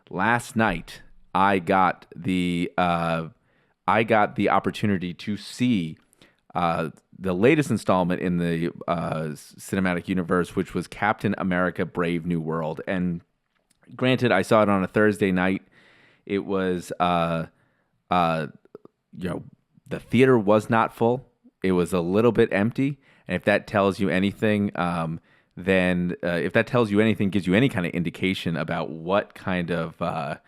last night I got the opportunity to see the latest installment in the cinematic universe, which was Captain America: Brave New World. And granted, I saw it on a Thursday night. It was uh, you know, the theater was not full. It was a little bit empty. And if that tells you anything, then if that tells you anything, gives you any kind of indication about what kind of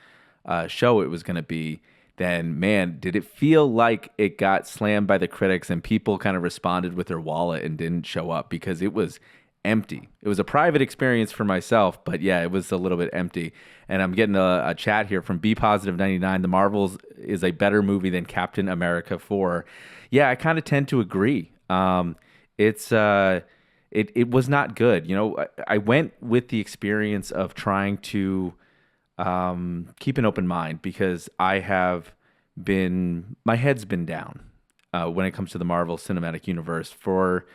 show it was going to be, then man, did it feel like it got slammed by the critics and people kind of responded with their wallet and didn't show up because it was empty. It was a private experience for myself, but yeah, it was a little bit empty. And I'm getting a chat here from B Positive 99. The Marvels is a better movie than Captain America 4. Yeah, I kind of tend to agree. It's it was not good. I went with the experience of trying to keep an open mind because my head's been down when it comes to the Marvel Cinematic Universe for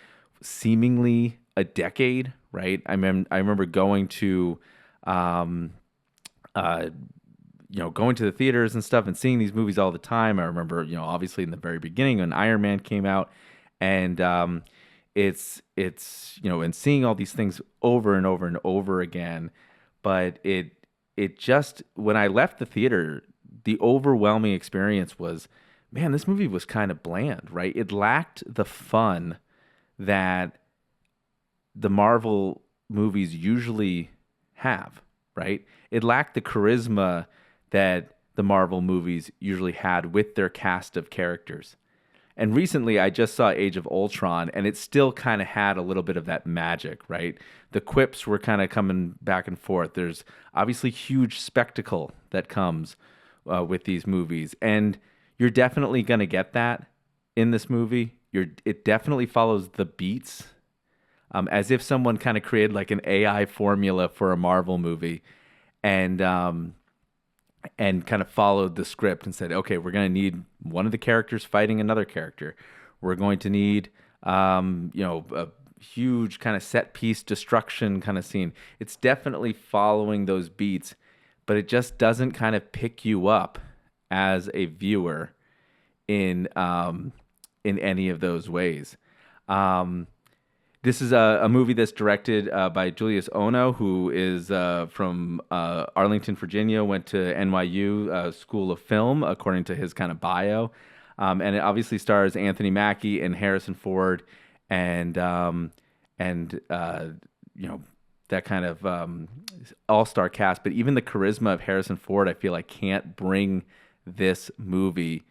seemingly a decade, right? I remember going to, going to the theaters and stuff and seeing these movies all the time. I remember, obviously in the very beginning when Iron Man came out, and and seeing all these things over and over and over again. But it just, when I left the theater, the overwhelming experience was, man, this movie was kind of bland, right? It lacked the fun that the Marvel movies usually have, right? It lacked the charisma that the Marvel movies usually had with their cast of characters. And recently I just saw Age of Ultron, and it still kind of had a little bit of that magic, right? The quips were kind of coming back and forth. There's obviously huge spectacle that comes with these movies, and you're definitely going to get that in this movie. It definitely follows the beats, as if someone kind of created like an AI formula for a Marvel movie, and kind of followed the script and said, okay, we're going to need one of the characters fighting another character. We're going to need, a huge kind of set piece destruction kind of scene. It's definitely following those beats, but it just doesn't kind of pick you up as a viewer in any of those ways. This is a movie that's directed by Julius Ono, who is from Arlington, Virginia, went to NYU School of Film, according to his kind of bio. And it obviously stars Anthony Mackie and Harrison Ford and that kind of all-star cast. But even the charisma of Harrison Ford, I feel like can't bring this movie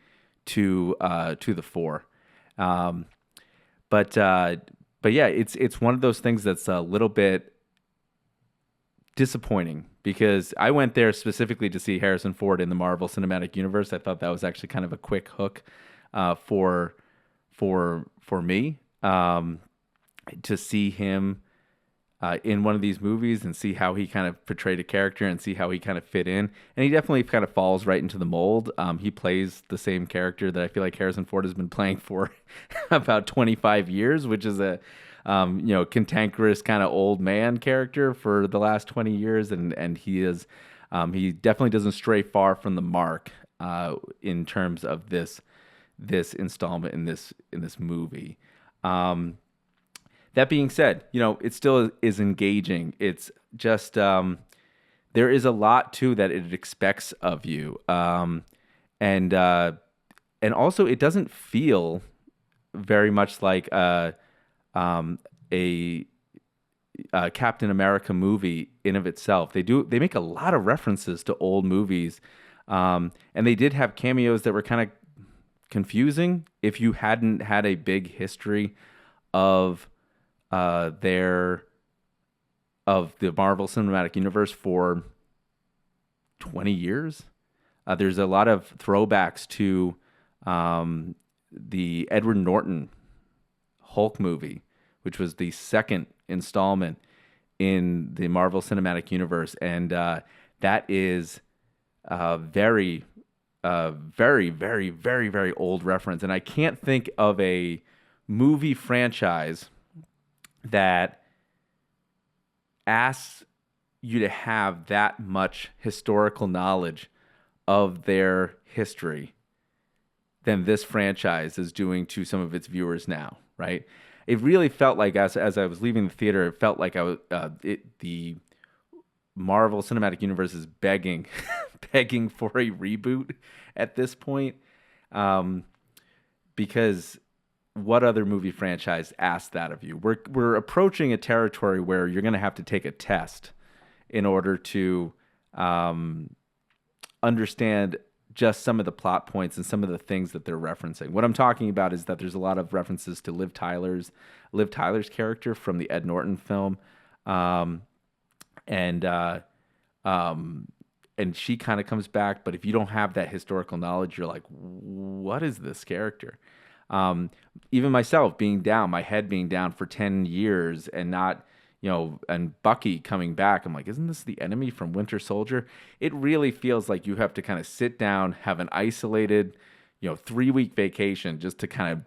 to the fore. But yeah, it's one of those things that's a little bit disappointing because I went there specifically to see Harrison Ford in the Marvel Cinematic Universe. I thought that was actually kind of a quick hook for me to see him in one of these movies and see how he kind of portrayed a character and see how he kind of fit in. And he definitely kind of falls right into the mold. He plays the same character that I feel like Harrison Ford has been playing for about 25 years, which is a cantankerous kind of old man character for the last 20 years. And he definitely doesn't stray far from the mark in terms of this installment in this movie. That being said, it still is engaging. It's just there is a lot too that it expects of you, and also it doesn't feel very much like a Captain America movie in of itself. They make a lot of references to old movies, and they did have cameos that were kind of confusing if you hadn't had a big history of the Marvel Cinematic Universe for 20 years. There's a lot of throwbacks to the Edward Norton Hulk movie, which was the second installment in the Marvel Cinematic Universe, and that is very, very, very, very, very old reference. And I can't think of a movie franchise that asks you to have that much historical knowledge of their history than this franchise is doing to some of its viewers now, right? It really felt like as I was leaving the theater, it felt like the Marvel Cinematic Universe is begging begging for a reboot at this point, um, because what other movie franchise asked that of you? We're approaching a territory where you're going to have to take a test in order to understand just some of the plot points and some of the things that they're referencing. What I'm talking about is that there's a lot of references to Liv Tyler's character from the Ed Norton film, um, and and she kind of comes back. But if you don't have that historical knowledge, you're like, what is this character? Even myself being down, my head being down for 10 years and not, and Bucky coming back, I'm like, isn't this the enemy from Winter Soldier? It really feels like you have to kind of sit down, have an isolated, 3-week vacation just to kind of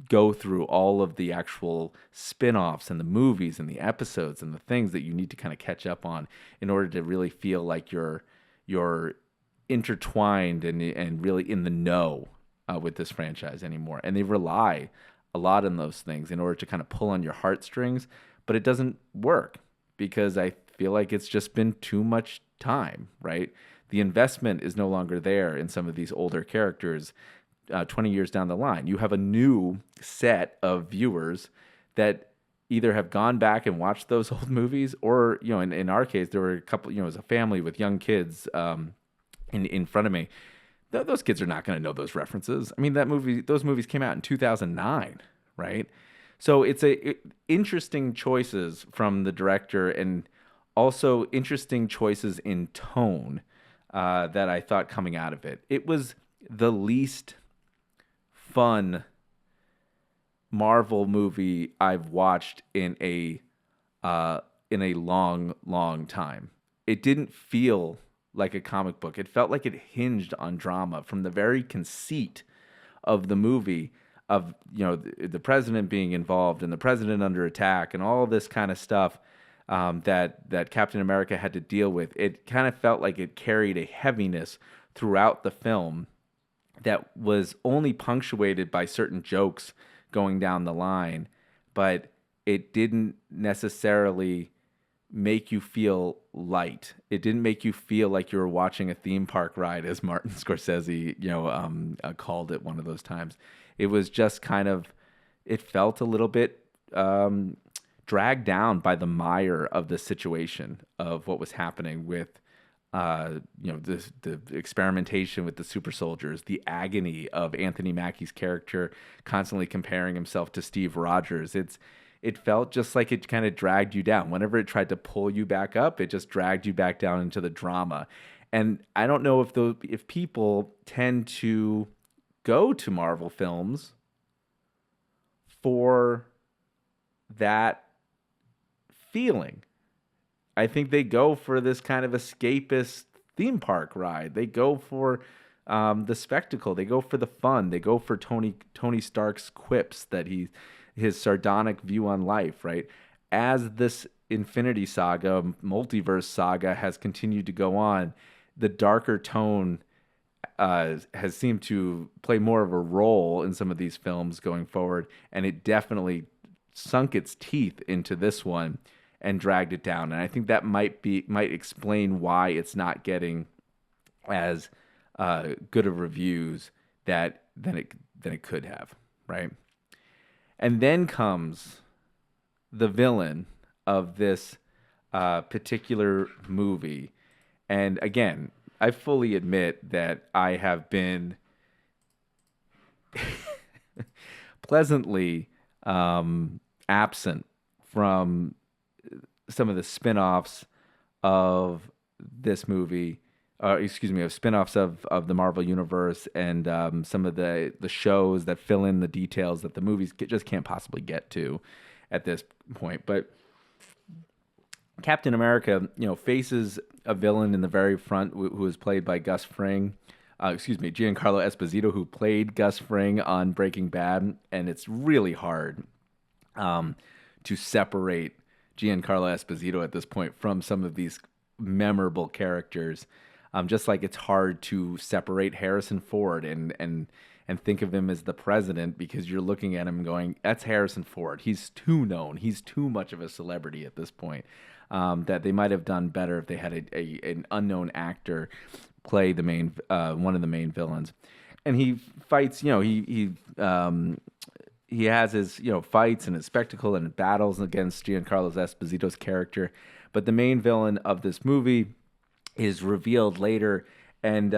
go through all of the actual spin-offs and the movies and the episodes and the things that you need to kind of catch up on in order to really feel like you're intertwined and really in the know with this franchise anymore. And they rely a lot on those things in order to kind of pull on your heartstrings, but it doesn't work because I feel like it's just been too much time, right? The investment is no longer there in some of these older characters 20 years down the line. You have a new set of viewers that either have gone back and watched those old movies or, in our case, there were a couple, as a family with young kids in front of me. Those kids are not going to know those references. I mean, those movies came out in 2009, right? So it's interesting choices from the director and also interesting choices in tone that I thought coming out of it. It was the least fun Marvel movie I've watched in a long, long time. It didn't feel like a comic book. It felt like it hinged on drama from the very conceit of the movie, of the president being involved and the president under attack and all this kind of stuff that Captain America had to deal with. It kind of felt like it carried a heaviness throughout the film that was only punctuated by certain jokes going down the line, but it didn't necessarily make you feel light. It didn't make you feel like you were watching a theme park ride, as Martin Scorsese, called it one of those times. It was just kind of, it felt a little bit dragged down by the mire of the situation of what was happening with, the experimentation with the super soldiers, the agony of Anthony Mackie's character constantly comparing himself to Steve Rogers. It felt just like it kind of dragged you down. Whenever it tried to pull you back up, it just dragged you back down into the drama. And I don't know if people tend to go to Marvel films for that feeling. I think they go for this kind of escapist theme park ride. They go for the spectacle. They go for the fun. They go for Tony Stark's quips that his sardonic view on life, right? As this Infinity Saga, multiverse saga has continued to go on, the darker tone has seemed to play more of a role in some of these films going forward, and it definitely sunk its teeth into this one and dragged it down. And I think that might explain why it's not getting as good of reviews than it could have, right? And then comes the villain of this particular movie. And again, I fully admit that I have been pleasantly absent from some of the spin-offs of this movie, of spin-offs of the Marvel Universe and some of the shows that fill in the details that the movies just can't possibly get to at this point. But Captain America, faces a villain in the very front who is played by Giancarlo Esposito, who played Gus Fring on Breaking Bad, and it's really hard to separate Giancarlo Esposito at this point from some of these memorable characters. Just like it's hard to separate Harrison Ford and think of him as the president because you're looking at him going, that's Harrison Ford. He's too known. He's too much of a celebrity at this point. That they might have done better if they had an unknown actor play the main one of the main villains. And he fights, he has his fights and his spectacle and battles against Giancarlo Esposito's character. But the main villain of this movie is revealed later, and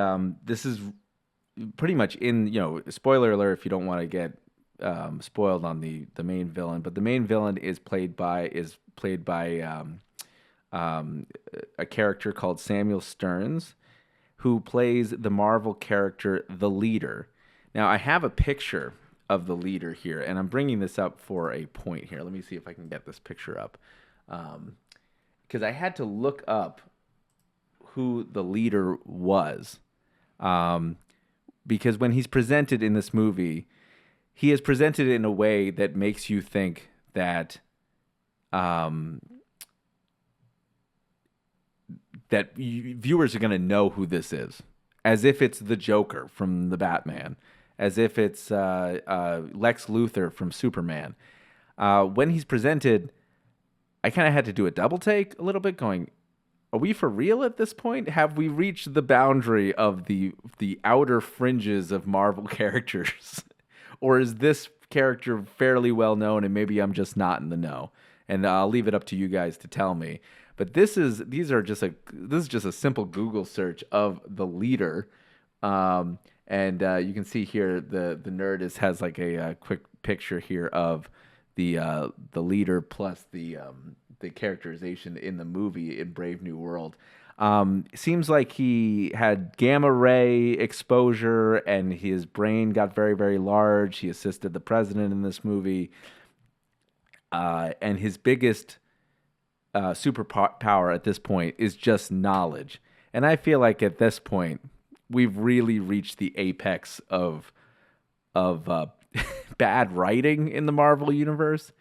this is pretty much in spoiler alert if you don't want to get spoiled on the main villain. But the main villain is played by a character called Samuel Stearns, who plays the Marvel character The Leader. Now, I have a picture of The Leader here, and I'm bringing this up for a point here. Let me see if I can get this picture up. Because I had to look up who The Leader was. Because when he's presented in this movie, he is presented in a way that makes you think that viewers are going to know who this is, as if it's the Joker from the Batman, as if it's Lex Luthor from Superman. When he's presented, I kind of had to do a double take a little bit, going, are we for real at this point? Have we reached the boundary of the outer fringes of Marvel characters? Or is this character fairly well known and maybe I'm just not in the know? And I'll leave it up to you guys to tell me. But this is just a simple Google search of The Leader. And you can see here the Nerd has like a quick picture here of the Leader plus the characterization in the movie in Brave New World. Seems like he had gamma ray exposure and his brain got very, very large. He assisted the president in this movie. And his biggest superpower at this point is just knowledge. And I feel like at this point, we've really reached the apex of bad writing in the Marvel universe.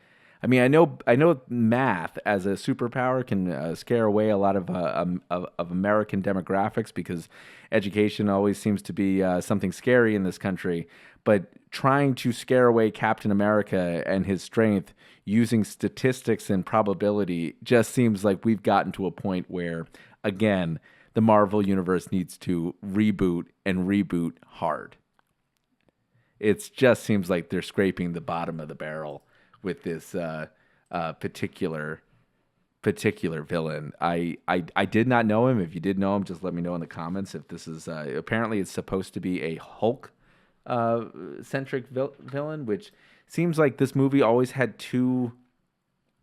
I mean, I know math as a superpower can scare away a lot of American demographics because education always seems to be something scary in this country. But trying to scare away Captain America and his strength using statistics and probability just seems like we've gotten to a point where, again, the Marvel universe needs to reboot and reboot hard. It just seems like they're scraping the bottom of the barrel with this particular villain. I did not know him. If you did know him, just let me know in the comments. If this is apparently it's supposed to be a Hulk centric villain, which seems like this movie always had 2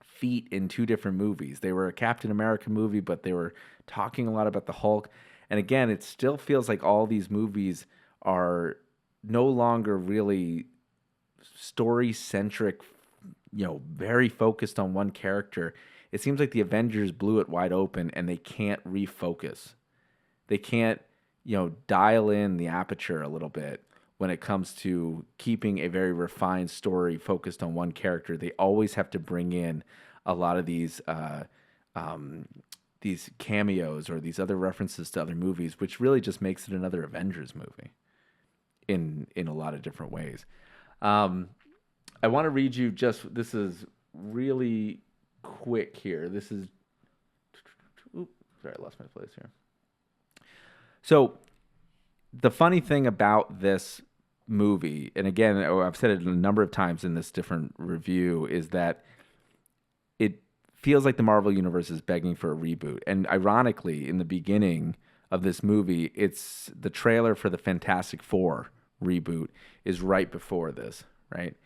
feet in 2 different movies. They were a Captain America movie, but they were talking a lot about the Hulk. And again, it still feels like all these movies are no longer really story centric, very focused on one character. It seems like the Avengers blew it wide open and they can't refocus. They can't, dial in the aperture a little bit when it comes to keeping a very refined story focused on one character. They always have to bring in a lot of these cameos or these other references to other movies, which really just makes it another Avengers movie in a lot of different ways. I want to read you this is really quick here. This is, sorry, I lost my place here. So the funny thing about this movie, and again, I've said it a number of times in this different review, is that it feels like the Marvel Universe is begging for a reboot. And ironically, in the beginning of this movie, it's the trailer for the Fantastic Four reboot is right before this, right?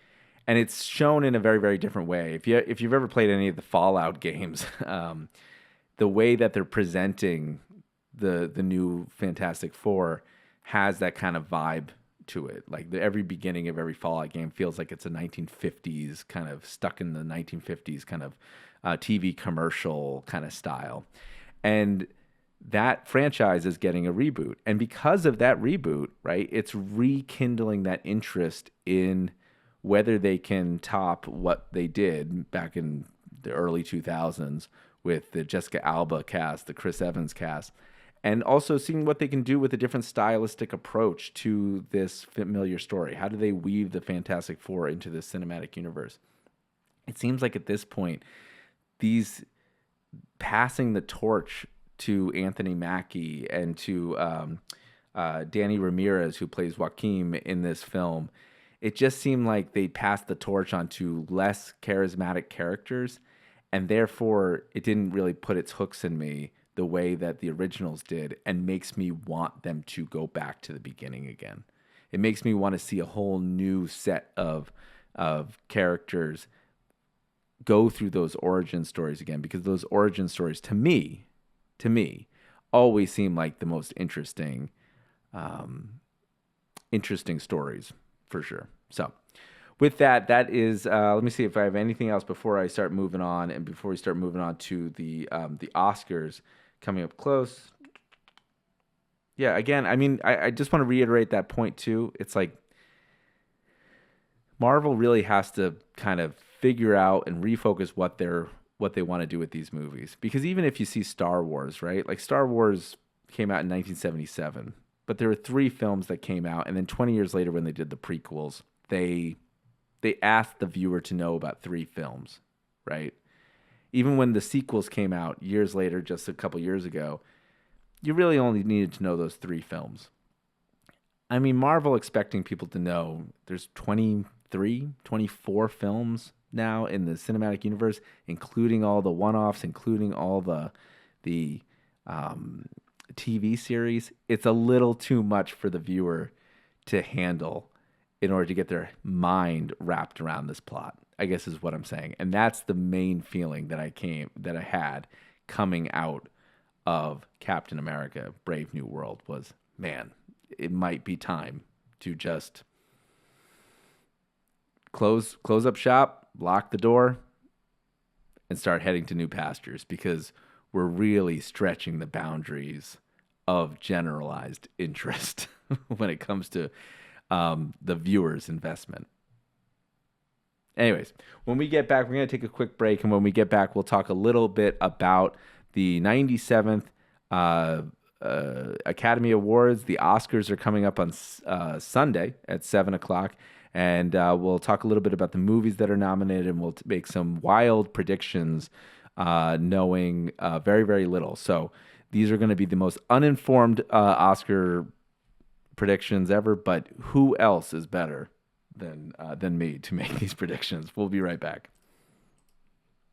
And it's shown in a very, very different way. If you've ever played any of the Fallout games, the way that they're presenting the new Fantastic Four has that kind of vibe to it. Like every beginning of every Fallout game feels like it's a 1950s kind of stuck in the 1950s kind of TV commercial kind of style. And that franchise is getting a reboot. And because of that reboot, right, it's rekindling that interest in whether they can top what they did back in the early 2000s with the Jessica Alba cast, the Chris Evans cast, and also seeing what they can do with a different stylistic approach to this familiar story. How do they weave the Fantastic Four into this cinematic universe? It seems like at this point, these passing the torch to Anthony Mackie and to Danny Ramirez, who plays Joaquin in this film, it just seemed like they passed the torch on to less charismatic characters, and therefore it didn't really put its hooks in me the way that the originals did, and makes me want them to go back to the beginning again. It makes me want to see a whole new set of characters go through those origin stories again, because those origin stories to me always seem like the most interesting stories for sure. So with that is let me see if I have anything else before I start moving on, and before we start moving on to the Oscars coming up close. Yeah, again, I mean, I just want to reiterate that point too. It's like Marvel really has to kind of figure out and refocus what they want to do with these movies. Because even if you see Star Wars, right? Like Star Wars came out in 1977, but there were 3 films that came out, and then 20 years later when they did the prequels, they asked the viewer to know about 3 films, right? Even when the sequels came out years later, just a couple years ago, you really only needed to know those 3 films. I mean, Marvel expecting people to know there's 23, 24 films now in the cinematic universe, including all the one-offs, including all the TV series. It's a little too much for the viewer to handle in order to get their mind wrapped around this plot, I guess is what I'm saying. And that's the main feeling that I had coming out of Captain America: Brave New World was, man, it might be time to just close up shop, lock the door, and start heading to new pastures, because we're really stretching the boundaries of generalized interest when it comes to the viewer's investment. Anyways, when we get back, we're going to take a quick break, and when we get back, we'll talk a little bit about the 97th Academy Awards. The Oscars are coming up on Sunday at 7 o'clock, and we'll talk a little bit about the movies that are nominated, and we'll make some wild predictions knowing very, very little. So these are going to be the most uninformed Oscar predictions ever, but who else is better than me to make these predictions? We'll be right back.